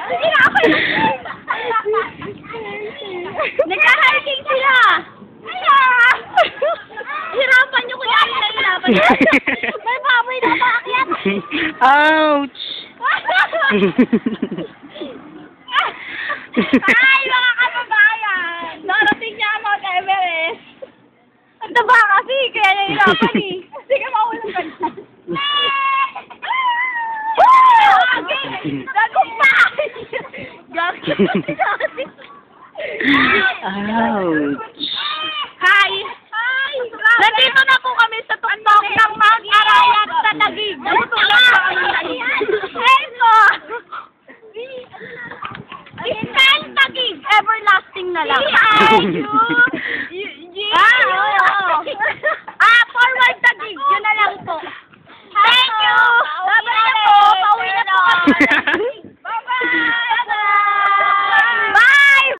Hindi na ako. Nagka-hiking sila. Hirapan nyo kuya. Hirapan nyo. May baboy na paakyat. Ouch! Ay, mga kababayan! Narating niya ang Mount Everest. Ang taba kasi, kaya nahihirapan eh. Sige, maulang ka na. Gagumpay! Gagumpay! Ouch! Hi! Hi! Nandito na po kami sa tuktok ng Mount Arayat sa Taguig. Dito lang po kami sa Eto! Isang Taguig! Everlasting na lang. Forward Taguig! Yun na lang po. Thank you! Babay na po! Pauwi na po kami.